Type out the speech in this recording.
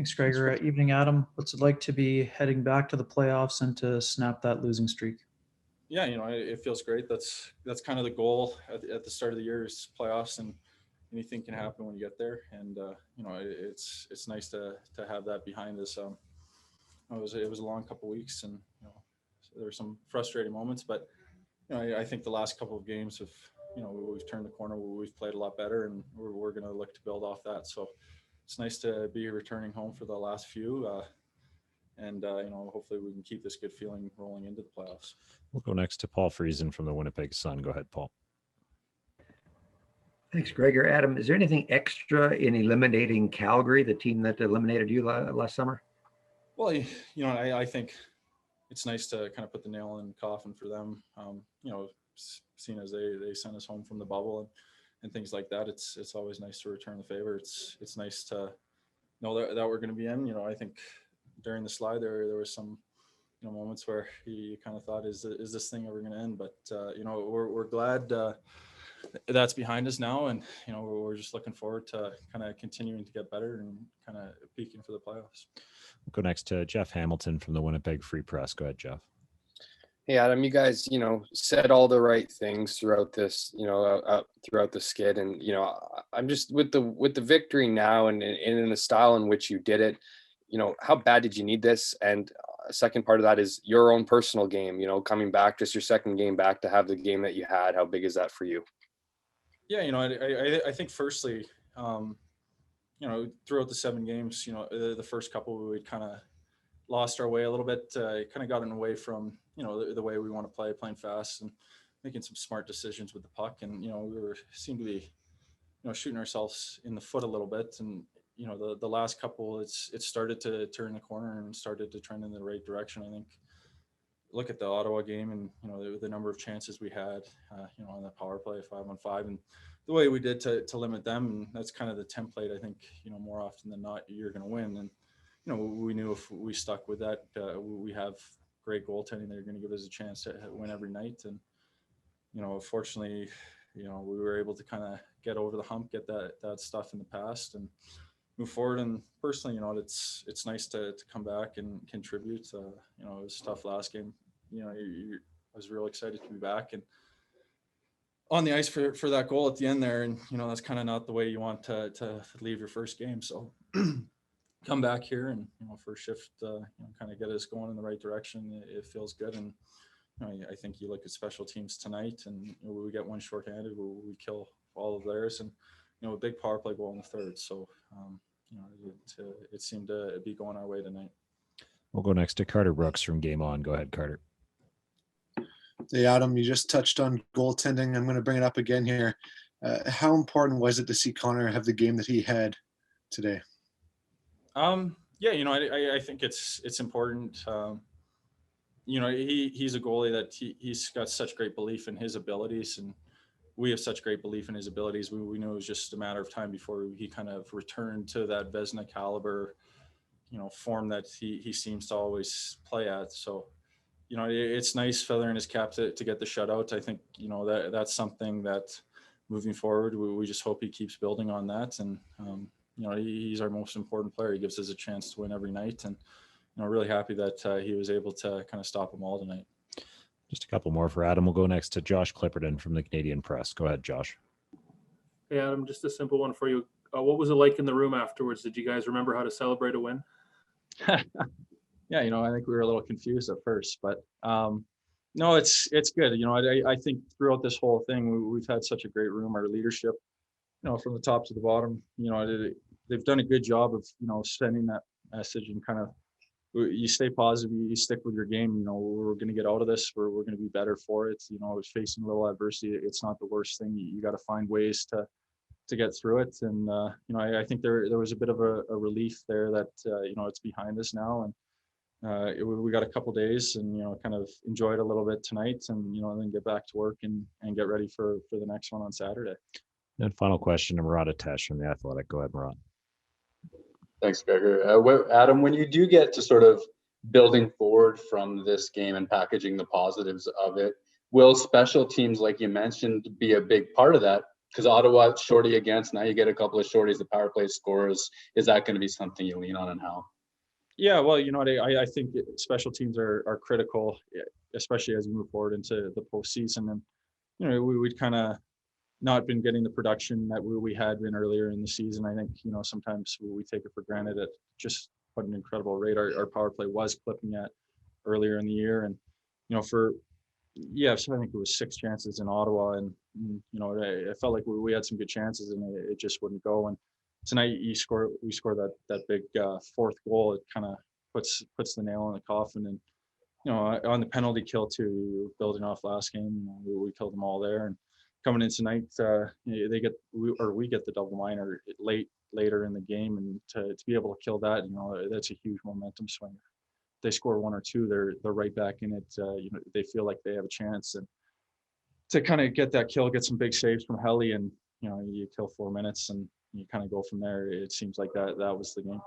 Thanks, Gregor. Evening, Adam. What's it like to be heading back to the playoffs and to snap that losing streak? Yeah, it feels great. That's kind of the goal at the start of the year is playoffs, and anything can happen when you get there. And it's nice to have that behind us. It was a long couple of weeks, and so there were some frustrating moments, but I think the last couple of games have we've turned the corner. We've played a lot better, and we're going to look to build off that. So it's nice to be returning home for the last few. And hopefully we can keep this good feeling rolling into the playoffs. We'll go next to Paul Friesen from the Winnipeg Sun. Go ahead, Paul. Thanks, Gregor. Adam, is there anything extra in eliminating Calgary, the team that eliminated you last summer? Well, I think it's nice to kind of put the nail in the coffin for them. Seeing as they sent us home from the bubble and things like that, it's always nice to return the favor. It's nice to know that we're going to be in. I think during the slide there was some moments where you kind of thought, is this thing ever going to end? But we're glad that's behind us now, and we're just looking forward to kind of continuing to get better and kind of peaking for the playoffs. We'll go next to Jeff Hamilton from the Winnipeg Free Press. Go ahead, Jeff. Hey, Adam, you guys, said all the right things throughout this, throughout the skid. And, I'm just with the victory now and in the style in which you did it, how bad did you need this? And a second part of that is your own personal game, coming back, just your second game back to have the game that you had. How big is that for you? Yeah, I think firstly, throughout the 7 games, the first couple we kind of lost our way a little bit, kind of gotten away from, the way we want to play, playing fast and making some smart decisions with the puck. And, we seem to be, shooting ourselves in the foot a little bit. And, the last couple, it started to turn the corner and started to trend in the right direction. I think look at the Ottawa game and, the number of chances we had, on the power play 5-on-5 and the way we did to limit them. And that's kind of the template. I think, more often than not, you're going to win. And, we knew if we stuck with that, we have great goaltending. They're going to give us a chance to win every night. And, fortunately, we were able to kind of get over the hump, get that stuff in the past and move forward. And personally, it's nice to come back and contribute. It was tough last game. I was real excited to be back and on the ice for that goal at the end there. And, that's kind of not the way you want to leave your first game. So come back here and, first shift, kind of get us going in the right direction. It feels good. And, I think you look at special teams tonight and we get one shorthanded, we kill all of theirs and, a big power play goal in the third. So, it seemed to be going our way tonight. We'll go next to Carter Brooks from Game On. Go ahead, Carter. Hey, Adam, you just touched on goaltending. I'm going to bring it up again here. How important was it to see Connor have the game that he had today? Yeah, I think it's important. He's a goalie that he's got such great belief in his abilities, and we have such great belief in his abilities. We knew it was just a matter of time before he kind of returned to that Vezina caliber, form that he seems to always play at. So, it's nice feathering his cap to get the shutout. I think, that's something that moving forward, we just hope he keeps building on that. And, he's our most important player. He gives us a chance to win every night. And, really happy that he was able to kind of stop them all tonight. Just a couple more for Adam. We'll go next to Josh Clipperton from the Canadian Press. Go ahead, Josh. Hey, Adam, just a simple one for you. What was it like in the room afterwards? Did you guys remember how to celebrate a win? Yeah, I think we were a little confused at first, but no, it's good. I think throughout this whole thing, we've had such a great room. Our leadership, from the top to the bottom, they've done a good job of, sending that message and kind of, you stay positive, you stick with your game. We're going to get out of this. We're going to be better for it. Facing a little adversity, it's not the worst thing. You got to find ways to get through it. And, I think there was a bit of a relief there that, it's behind us now. And we got a couple days and, kind of enjoy it a little bit tonight and, then get back to work and get ready for the next one on Saturday. And final question to Murat Atesh from The Athletic. Go ahead, Murat. Thanks, Gregor. Adam, when you do get to sort of building forward from this game and packaging the positives of it, will special teams, like you mentioned, be a big part of that? because Ottawa shorty against, now you get a couple of shorties, the power play scores. Is that going to be something you lean on, and how? Yeah, well, you know, I think special teams are critical, especially as you move forward into the postseason. And, you know, we'd kind of not been getting the production that we had been earlier in the season. I think, you know, sometimes we take it for granted at just what an incredible rate our power play was clipping at earlier in the year. And, you know, so I think it was 6 chances in Ottawa, and you know, I felt like we had some good chances, and it just wouldn't go. And tonight we score that big 4th goal. It kind of puts the nail in the coffin. And, you know, on the penalty kill too, building off last game, you know, we killed them all there. And coming in tonight, we get the double minor later in the game, and to be able to kill that, you know, that's a huge momentum swing. If they score 1 or 2, they're right back in it. You know, they feel like they have a chance, and to kind of get that kill, get some big saves from Helly, and, you know, you kill 4 minutes and you kind of go from there. It seems like that was the game.